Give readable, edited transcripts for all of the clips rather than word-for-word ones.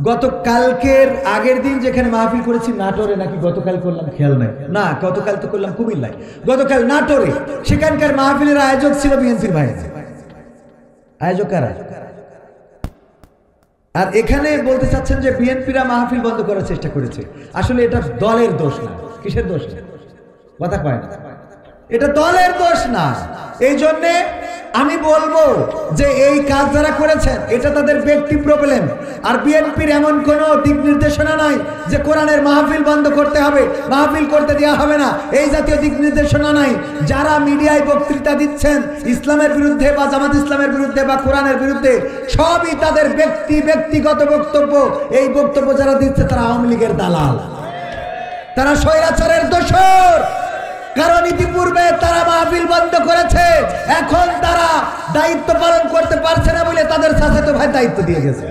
গতকালকের আগের দিন যেখানে মাহফিল করেছি নাটোরে, নাকি গতকাল করলাম খেয়াল নাই, না গতকাল তো করলাম কুমিল্লায়, গতকাল নাটোরে। সেখানকার মাহফিলের আয়োজক ছিল বিএনপির ভাই, আয়োজক কারা? আর এখানে বলতে চাচ্ছেন যে বিএনপিরা মাহফিল বন্ধ করার চেষ্টা করেছে। আসলে এটা দলের দোষ না। কিসের দোষ? কথা কয় না, এটা দলের দোষ না। এই জন্যে আমি বলবো যে এই কাজ যারা করেছেন এটা তাদের ব্যক্তি প্রবলেম। আর বিএনপির এমন কোনো দিক নির্দেশনা নাই যে কোরআনের মাহফিল বন্ধ করতে হবে, মাহফিল করতে দেওয়া হবে না, এই জাতীয় দিক নির্দেশনা নাই। যারা মিডিয়ায় বক্তৃতা দিচ্ছেন ইসলামের বিরুদ্ধে বা জামাত ইসলামের বিরুদ্ধে বা কোরআনের বিরুদ্ধে, সবই তাদের ব্যক্তিগত বক্তব্য। এই বক্তব্য যারা দিচ্ছে তারা আওয়ামী লীগের দালাল, তারা স্বৈরাচারের দোসর। কারণ ইতিপূর্বে তারা মাহফিল বন্ধ করেছে, এখন তারা দায়িত্ব পালন করতে পারছে না বলে তাদের চাচাতো ভাই দায়িত্ব দিয়ে গেছে।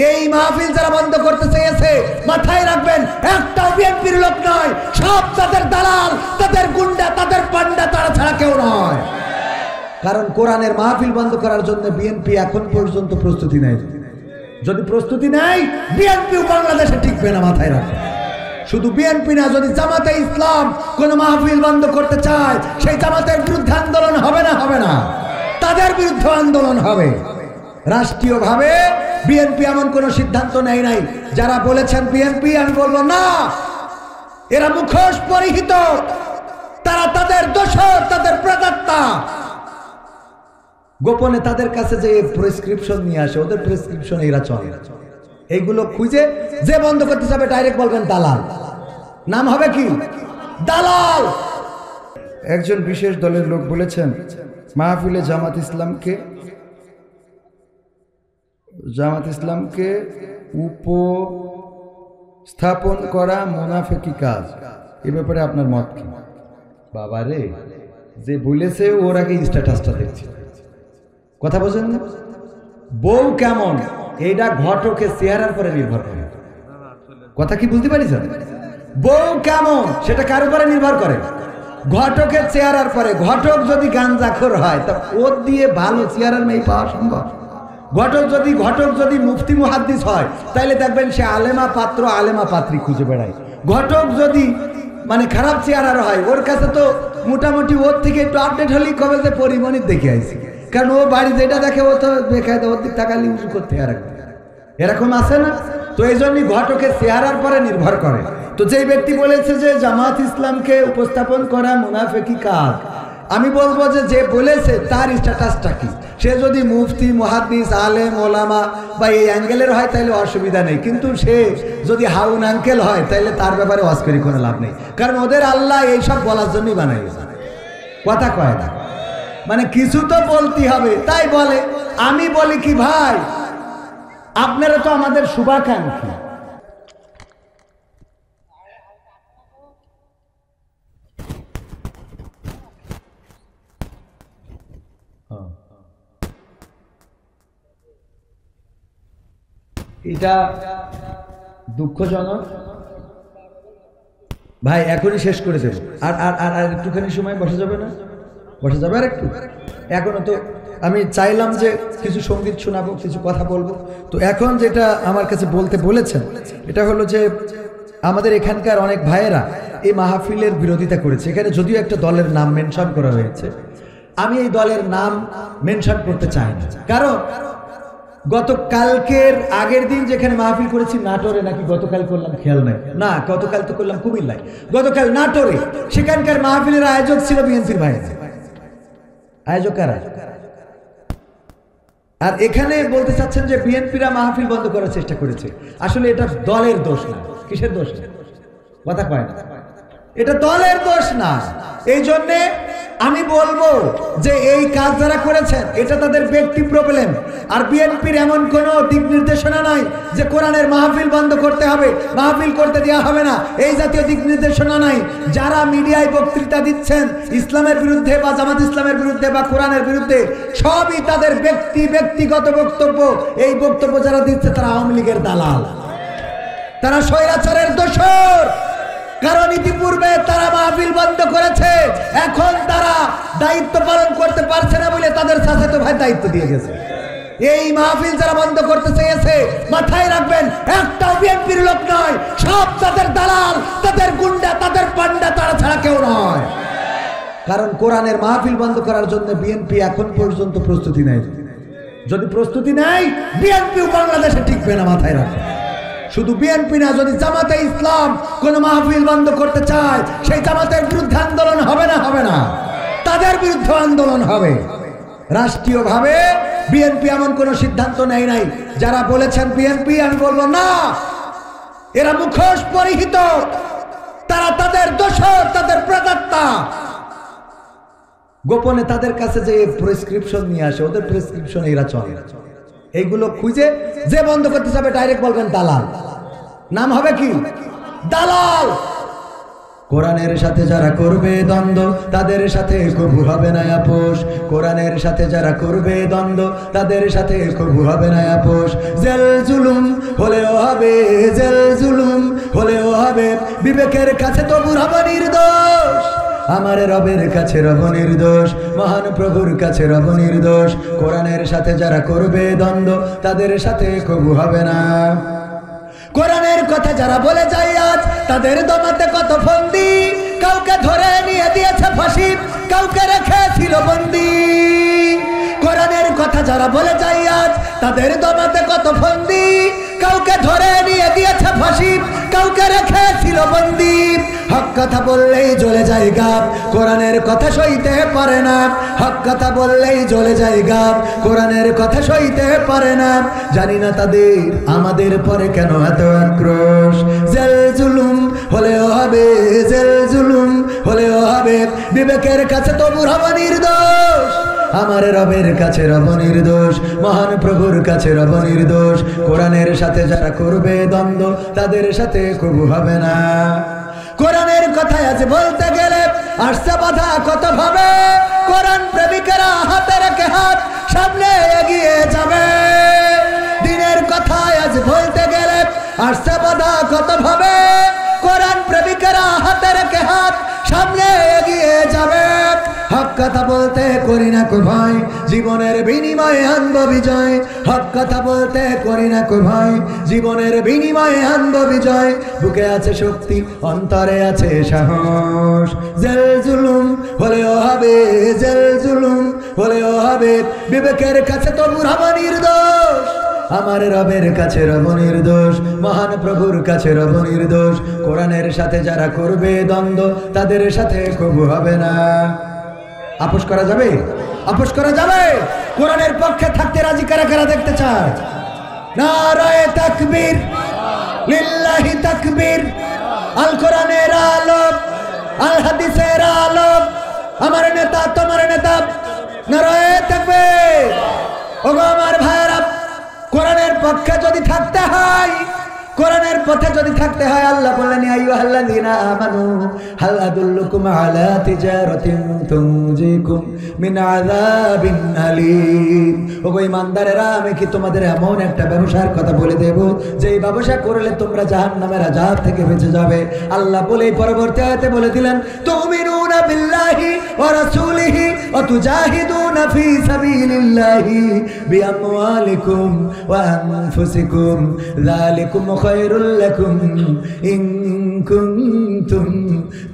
এই মাহফিল যারা বন্ধ করতে চেয়েছে, মাথায় রাখবেন একটাও বিএনপির লোক নয়, সব তাদের দালাল, তাদের গুন্ডা, তাদের পান্ডা, তারা ছাড়া কেউ নয়। কারণ কোরআনের মাহফিল বন্ধ করার জন্য বিএনপি এখন পর্যন্ত প্রস্তুতি নেয়। যদি প্রস্তুতি নেয়, বিএনপিও বাংলাদেশে টিকবে না, মাথায় রাখবেন। শুধু বিএনপি না, যদি জামাতে ইসলাম কোন মাহফিল বন্ধ করতে চায়, সেই জামাতের বিরুদ্ধে আন্দোলন হবে না, হবে না, তাদের বিরুদ্ধে আন্দোলন হবে। রাষ্ট্রীয়ভাবে বিএনপি এমন কোন সিদ্ধান্ত নেয় নাই। যারা বলেছেন বিএনপি, আমি বলবো না, এরা মুখোশ পরিহিত, তারা তাদের দোসর, তাদের প্রেতাত্মা। গোপনে তাদের কাছে যে প্রেসক্রিপশন নিয়ে আসে, ওদের প্রেসক্রিপশন এরা চলে। এইগুলো খুঁজে যে বন্ধ করতে যাবে ডাইরেক্ট বলবেন দালাল। নাম হবে কি? দালাল। একজন বিশেষ দলের লোক বলেছেন মাহফিলে জামাত ইসলামকে উপস্থাপন করা মুনাফিকি কাজ। এ ব্যাপারে আপনার মত কি? বাবা রে, যে বলেছে ওর আগে স্ট্যাটাসটা দেখছি, কথা বলছেন না? বউ কেমন এইটা ঘটকের চেহারার পরে নির্ভর করে। কথা কি বুঝতে পারিস? বউ কেমন সেটা কার উপরে নির্ভর করে? ঘটকের চেহারার পরে। ঘটক যদি গাঞ্জাখোর হয় তা ওর দিয়ে ভালো চেহারার মেয়ে পাওয়া সম্ভব? ঘটক যদি মুফতি মুহাদ্দিস হয় তাহলে দেখবেন সে আলেমা পাত্র, আলেমা পাত্রী খুঁজে বেড়ায়। ঘটক যদি মানে খারাপ চেহারার হয়, ওর কাছে তো মোটামুটি ওর থেকে একটু আপডেট হলেই কবে যে পরিমণির দেখে আইছি। কারণ ও বাড়ি যেটা দেখে ও তো দেখায়, ওর দিক তাকালি উঁচু করতে রাখবে, এরকম আছে না? তো এই জন্যই ঘটকের চেহারার পরে নির্ভর করে। তো যেই ব্যক্তি বলেছে যে জামাত ইসলামকে উপস্থাপন করা মুনাফিকি কাজ, আমি বলবো যে বলেছে তার স্ট্যাটাসটা কি? সে যদি মুফতি মুহাদ্দিস আলেম ওলামা বা এই অ্যাঙ্গেলের হয় তাহলে অসুবিধা নেই, কিন্তু সে যদি হাউন আঙ্কেল হয় তাহলে তার ব্যাপারে অস্করি কোনো লাভ নেই। কারণ ওদের আল্লাহ এইসব বলার জন্যই বানাইছে। কথা কয় না, মানে কিছু তো বলতে হবে, তাই বলে। আমি বলি কি ভাই, আপনারা তো আমাদের শুভাকাঙ্ক্ষী। এটা দুঃখজনক ভাই, এখনই শেষ করে দেব। আর আর আর একটুখানি সময় বসা যাবে না? বসা যাবে আর একটু? এখনো তো আমি চাইলাম যে কিছু সঙ্গীত শোনাবো, কিছু কথা বলবো। তো এখন যেটা আমার কাছে বলতে বলেছেন এটা হলো যে আমাদের এখানকার অনেক ভাইয়েরা এই মাহফিলের বিরোধিতা করেছে। এখানে যদিও একটা দলের নাম মেনশন করা হয়েছে, আমি এই দলের নাম মেনশন করতে চাই না। কারণ গতকালকের আগের দিন যেখানে মাহফিল করেছি নাটোরে, নাকি গতকাল করলাম খেয়াল নাই, না গতকাল তো করলাম কুমিল্লায়, গতকাল নাটোরে। সেখানকার মাহফিলের আয়োজক ছিল বিএনপির ভাই, আয়োজক কারা? আর এখানে বলতে চাচ্ছেন যে বিএনপিরা মাহফিল বন্ধ করার চেষ্টা করেছে। আসলে এটা দলের দোষ না। কিসের দোষ? কথা কয় না, এটা দলের দোষ না। এই জন্যে আমি বলবো যে এই কাজ যারা করেছেন এটা তাদের ব্যক্তি প্রবলেম। আর বিএনপির এমন কোনো দিক নির্দেশনা নাই যে কোরআনের মাহফিল বন্ধ করতে হবে, মাহফিল করতে দেওয়া হবে না, এই জাতীয় দিক নির্দেশনা নাই। যারা মিডিয়ায় বক্তৃতা দিচ্ছেন ইসলামের বিরুদ্ধে বা জামাত ইসলামের বিরুদ্ধে বা কোরআনের বিরুদ্ধে, সবই তাদের ব্যক্তিগত বক্তব্য। এই বক্তব্য যারা দিচ্ছে তারা আওয়ামী লীগের দালাল, তারা স্বৈরাচারের দোসর। কারণ ইতিপূর্বে তারা মাহফিল বন্ধ করেছে, এখন তারা দায়িত্ব পালন করতে পারছে না বলে তাদের চাচাতো ভাই দায়িত্ব দিয়ে গেছে। এই মাহফিল যারা বন্ধ করতে চেয়েছে মাথায় রাখবেন, একটাও বিএনপির লোক নয়, সব তাদের দালাল, তাদের গুন্ডা, তাদের পান্ডা, তারা ছাড়া কেউ নয়। কারণ কোরআনের মাহফিল বন্ধ করার জন্য বিএনপি এখন পর্যন্ত প্রস্তুতি নেয়। যদি প্রস্তুতি নেয়, বিএনপিও বাংলাদেশে টিকবে না, মাথায় রাখবে। শুধু বিএনপি না, যদি জামাতে ইসলাম কোন মাহফিল বন্ধ করতে চায়, সেই জামাতের বিরুদ্ধে আন্দোলন হবে না? হবে না, তাদের বিরুদ্ধে আন্দোলন হবে। রাষ্ট্রীয়ভাবে বিএনপি এমন কোন সিদ্ধান্ত নেয় নাই। যারা বলেছেন বিএনপি, আমি বলবো না, এরা মুখোশ পরিহিত, তারা তাদের দোষর, তাদের প্রেতাত্মা। গোপনে তাদের কাছে যে প্রেসক্রিপশন নিয়ে আসে, ওদের প্রেসক্রিপশন এরা চলে। এইগুলো খুঁজে যে বন্ধ করতে যাবে ডাইরেক্ট বলবেন দালাল। নাম হবে কি? দালাল। কোরআনের সাথে যারা করবে দ্বন্দ্ব, তাদের সাথে কবু হবে না আপোষ। কোরআনের সাথে যারা করবে দ্বন্দ্ব, তাদের সাথে কবু হবে না আপোষ। জেল জুলুম হলেও হবে, জেল জুলুম হলেও হবে, বিবেকের কাছে তবু রব নির্দোষ। আমার রবের কাছে রব নির্দোষ, মহান প্রভুর কাছে রব নির্দোষ। কোরআনের সাথে যারা করবে দ্বন্দ্ব, তাদের সাথে কবু হবে না। কোরআনের কথা যারা বলে যায় আজ, তাদের দমাতে কত ফন্দি। কাউকে ধরে নিয়ে দিয়েছে ফাঁসি, কাউকে রেখেছিল বন্দি। কোরআনের কথা যারা বলে যায় আজ, তাদের দমাতে কত ফন্দি। কাউকে ধরে নিয়ে দিয়েছে ফাঁসি, কাউকে রেখেছিল বন্দি। হক কথা বললেই জ্বলে যায় গাব, কোরআনের কথা সইতে পারে না। হক কথা বললেই জ্বলে যায় গাব, কোরআনের কথা সইতে পারে না। জানি না তাদের আমাদের পরে কেন এত আক্রোশ। জেল জুলুম হলেও হবে, জেল জুলুম হলেও হবে, বিবেকের কাছে তবু রব নির্দোষ। আমার রবের কাছে রব নির্দোষ, মহান প্রভুর কাছে রব নির্দোষ। কোরআনের সাথে যারা করবে দ্বন্দ্ব, তাদের সাথে কবু হবে না। কোরআনের কথা আজ বলতে গেলে আসছে বাধা কত ভাবে। কোরআন প্রেমিকেরা হাতে রেখে হাত সামনে এগিয়ে যাবে। দিনের কথা আজ বলতে গেলে আসছে বাধা কত ভাবে। কোরআন প্রেমিকেরা হাতে রেখে হাত সামনে এগিয়ে যাবে। হক কথা বলতে করি না কো ভয়, জীবনের বিনিময়ে আনব বিজয়। হক কথা বলতে করি না কো ভয়, জীবনের বিনিময়ে আনব বিজয়। বুকে আছে শক্তি, অন্তরে আছে সাহস। জেল জুলুম হলেও হবে, জেল জুলুম হলেও হবে, বিবেকের কাছে তবু রব নির্দোষ। আমার রবের কাছে রব নির্দোষ, মহান প্রভুর কাছে রব নির্দোষ। কোরআনের সাথে যারা করবে দ্বন্দ্ব, তাদের সাথে কবু হবে না। আপোষ করা যাবে? আপোষ করা যাবে? কোরআনের পক্ষে থাকতে রাজি কারা কারা দেখতে চায়? নারায়ে তাকবীর, লিল্লাহি তাকবীর। আল কোরআনের আলো, আল হাদিসের আলো, আমার নেতা তোমার নেতা। নারায়ে তাকবীর। ওগো আমার ভাইরা, কোরআনের পক্ষে যদি থাকতে হয়, কোরআনের পথে যদি থাকতে হয়, আল্লাহ বললেন ইয়া আইয়ুহাল্লাযীনা আমানু হাল আদুল্লুকুম আলা তিজারাতিন তুনজিকুম মিন আযাবিন আলীম। ওগো ঈমানদারেরা, আমি কি তোমাদের এমন একটা ব্যবসার কথা বলে দেব যে ব্যবসা করলে তোমরা জাহান্নামের আযাব থেকে বেঁচে যাবে। আল্লাহ বলেই পরবর্তী আয়াতে বলে দিলেন তুমিনুনা বিল্লাহি ওয়া রাসূলিহি ওয়া তুজাহিদুনা ফি সাবিলিল্লাহি বিআমওয়ালিকুম ওয়া আনফুসিকুম যালিকুম খায়রুল লাকুম ইন কুনতুম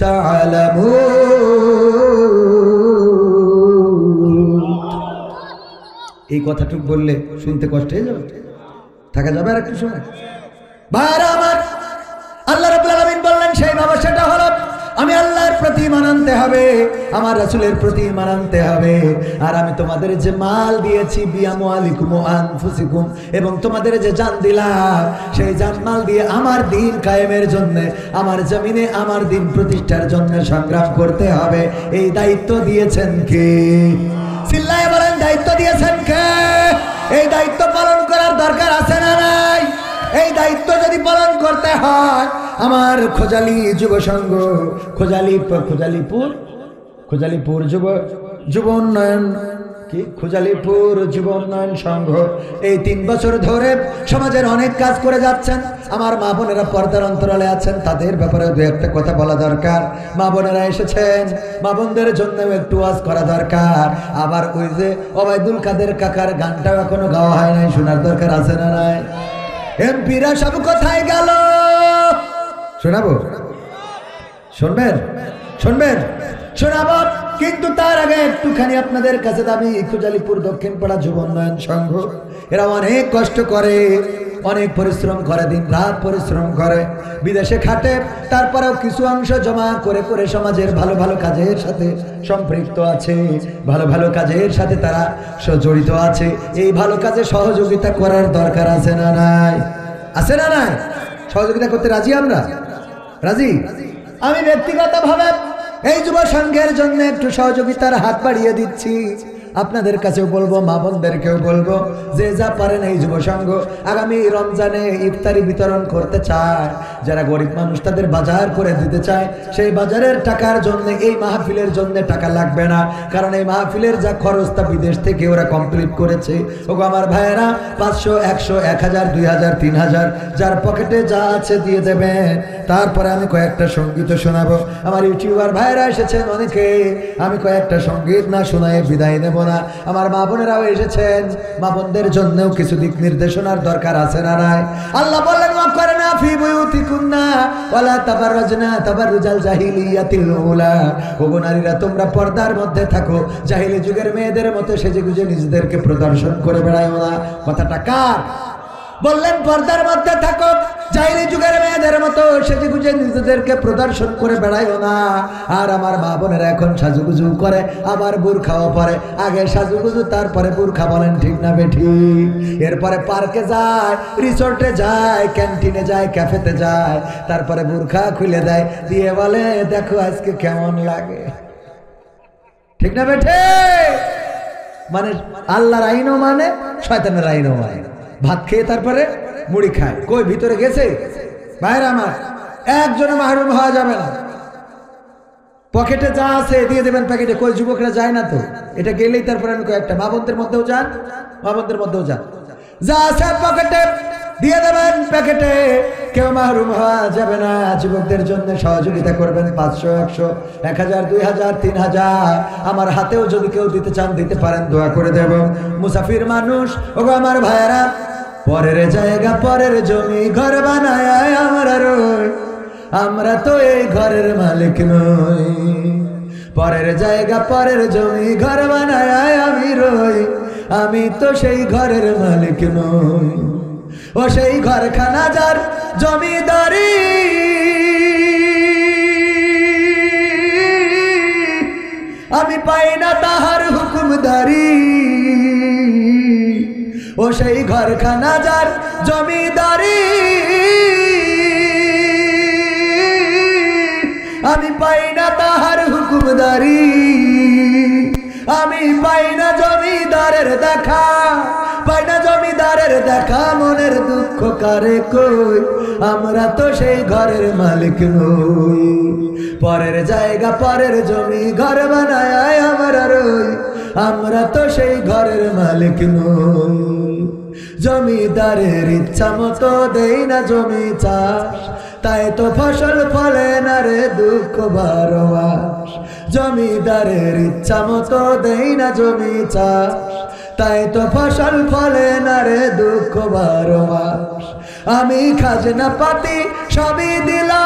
তা'লামুন। এই কথাটুকু বললে শুনতে কষ্ট হয়ে যাবে, থাকা যাবে আর একটু সময়? ভাইরা আমার, আল্লাহ রাব্বুল আলামিন বললেন সেই ব্যবসাটা হলো আমি আল্লাহর প্রতি ঈমান আনতে হবে, আমার রাসূলের প্রতি ঈমান আনতে হবে। আর আমি তোমাদের যে মাল দিয়েছি বিআমওয়ালিকুম ওয়া আনফুসিকুম, এবং তোমাদের যে জান দিলাম, সেই জান মাল দিয়ে আমার দ্বীন কায়েমের জন্য, আমার জমিনে আমার দ্বীন প্রতিষ্ঠার জন্য সংগ্রাম করতে হবে। এই দায়িত্ব দিয়েছেন কে? চিল্লায়ে বলেন, দায়িত্ব দিয়েছেন কে? এই দায়িত্ব পালন করার দরকার আছে না নাই? এই দায়িত্ব যদি পালন করতে হয়, আমার খোঁজালি যুব সংঘ, খোঁজালিপুর যুব উন্নয়ন কি খুজালিপুর যুব উন্নয়ন সংঘ এই 3 বছর ধরে সমাজের অনেক কাজ করে যাচ্ছেন। আমার মা বোনেরা পর্দার অন্তরালে আছেন, তাদের ব্যাপারে দু একটা কথা বলা দরকার। মা বোনেরা এসেছেন, মা বোনদের জন্য একটু ওয়াজ করা দরকার। আবার ওই যে ওবায়দুল কাদের কাকার গানটাও এখনো গাওয়া হয় নাই, শোনার দরকার আছে না নাই? এমপিরা সব কোথায় গেল? শোনাবো? শুনবেন? শুনবেন? শোনাবো, কিন্তু তার আগে একটুখানি আপনাদের কাছে দাবি, খুজালিপুর দক্ষিণ পাড়া যুব উন্নয়ন সংঘ এরা অনেক কষ্ট করে, অনেক পরিশ্রম করে, দিন রাত পরিশ্রম করে, বিদেশে খাটে, তারপরেও কিছু অংশ জমা করে করে সমাজের ভালো ভালো কাজের সাথে সম্পৃক্ত আছে, ভালো ভালো কাজের সাথে তারা জড়িত আছে। এই ভালো কাজে সহযোগিতা করার দরকার আছে না নাই? আছে না নাই? সহযোগিতা করতে রাজি আমরা? রাজি? আমি ব্যক্তিগতভাবে এই যুব সংঘের জন্য একটু সহযোগিতার হাত বাড়িয়ে দিচ্ছি। আপনাদের কাছেও বলবো, মা বোনদেরকেও বলবো, যে যা পারেন এই যুব সংঘ আগামী রমজানে ইফতারি বিতরণ করতে চায়, যারা গরিব মানুষ তাদের বাজার করে দিতে চায়, সেই বাজারের টাকার জন্য এই মাহফিলের জন্য টাকা লাগবে না, কারণ এই মাহফিলের যা খরচ তা বিদেশ থেকে ওরা কমপ্লিট করেছে। ওগো আমার ভাইয়েরা, 500, 100, 1000, 2000, 3000 যার পকেটে যা আছে দিয়ে দেবেন। তারপরে আমি কয়েকটা সঙ্গীত শোনাবো। আমার ইউটিউবার ভাইয়েরা এসেছেন অনেকে, আমি কয়েকটা সঙ্গীত না শোনায় বিদায় নেব না। আমার মা বোনেরাও এসেছেন, মা বোনদের জন্যও কিছু দিক নির্দেশনার দরকার আছে না নাই? আল্লাহ বললেন, ওয়াকরনা ফি বুয়ুতিকুন্না ওয়ালা তাবাররাজনা তাবাররুজাল জাহিলিয়াতিল উলা। ওগো নারীরা, তোমরা পর্দার মধ্যে থাকো, জাহিলি যুগের মেয়েদের মতো সেজেগুজে নিজেদেরকে প্রদর্শন করে বেড়ায়ও না। কথাটা কার বললেন? পর্দার মধ্যে থাকো, জাহিলি যুগের মেয়েদের মতো সেজেগুজে নিজেদেরকে প্রদর্শন করে বেড়ায়ও না। আর আমার মা বোনেরা এখন সাজুগুজু করে, আবার বুরখাও পরে। আগে সাজুগুজু, তারপরে বুরখা। বলেন ঠিক না বেঠিক? এরপরে পার্কে যায়, রিসোর্টে যায়, ক্যান্টিনে যায়, ক্যাফেতে যায়, তারপরে বুরখা খুলে দেয়, দিয়ে বলে দেখো আজকে কেমন লাগে। ঠিক না বেঠে? মানে আল্লাহর আইনও মানে, শয়তানের আইনও মানে। ভাত খেয়ে তারপরে মুড়ি খায়। কই ভিতরে গেছে? বাইরে আমার একজনে মাহরুম হওয়া যাবে না। পকেটে যা আছে দিয়ে দেবেন প্যাকেটে। কই যুবকরা যায় না তো? এটা গেলেই তারপরে আমি কয়েকটা মা বোনদের মধ্যেও যান, মা বোনদের মধ্যেও যান, যা আছে পকেটে দিয়ে দেবেন প্যাকেটে। কেউ মাহরুম হওয়া যাবে না। যুবকদের জন্য সহযোগিতা করবেন, 500, 100, 1000, 2000, 3000 আমার হাতেও যদি কেউ দিতে চান দিতে পারেন, দোয়া করে দেব। মুসাফির মানুষ, ওগো আমার ভাইয়েরা, পরের জায়গা পরের জমি ঘর বানায় আমরা রই, আমরা তো এই ঘরের মালিক নই। পরের জায়গা পরের জমি ঘর বানায় আমি রই, আমি তো সেই ঘরের মালিক নই। ও সেই ঘরখানা যার জমিদারি, আমি পাই না তাহার হুকুমদারি। ও সেই ঘরখানা যার জমিদারি, আমি পাই না তাহার হুকুমদারি। আমি পাই না জমিদারের দেখা, পাই না জমিদারের দেখা, মনের দুঃখ কারে কই, আমরা তো সেই ঘরের মালিক নই। পরের জায়গা পরের জমি ঘর বানায় আমরা রই, আমরা তো সেই ঘরের মালিক নই। জমিদারের ইচ্ছা মতো দেই না জমি চাষ, তাই তো ফসল ফলে না রে দুঃখ 12 মাস। জমিদারের ইচ্ছা মতো দেই না জমি চাষ, তাই তো ফসল ফলে না রে দুঃখ 12 মাস। আমি খাজনা পাতি সবই দিলাম,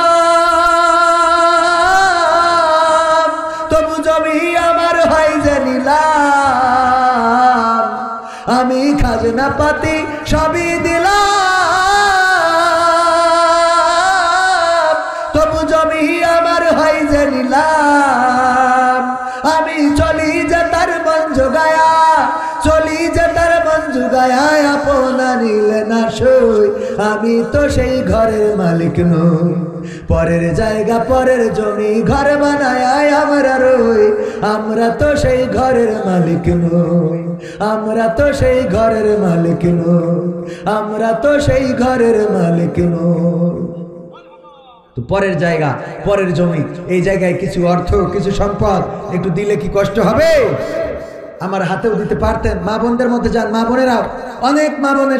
তবু জমি আমার হয় যে নিলাম। আমি খাজনা পাতি সবই দিলাম, তবু জমি আমার হয় যে নিলাম। আমি চলি যে তার মন জোগায়া, চলি যে তার মন জোগায়া, আপনা নিলে না সই, আমি তো সেই ঘরের মালিক নই। পরের জায়গা পরের জমি ঘর বানায় আমরা রই, আমরা তো সেই ঘরের মালিক নই। আমরা তো সেই ঘরের মালিক নই, আমরা তো সেই ঘরের মালিক নই। তো পরের জায়গা পরের জমি, এই জায়গায় কিছু অর্থ কিছু সম্পদ একটু দিলে কি কষ্ট হবে? আমার হাতেও দিতে পারতেন। মা বোনদের মধ্যে যান, মা বোনেরাও, অনেক মা বোনের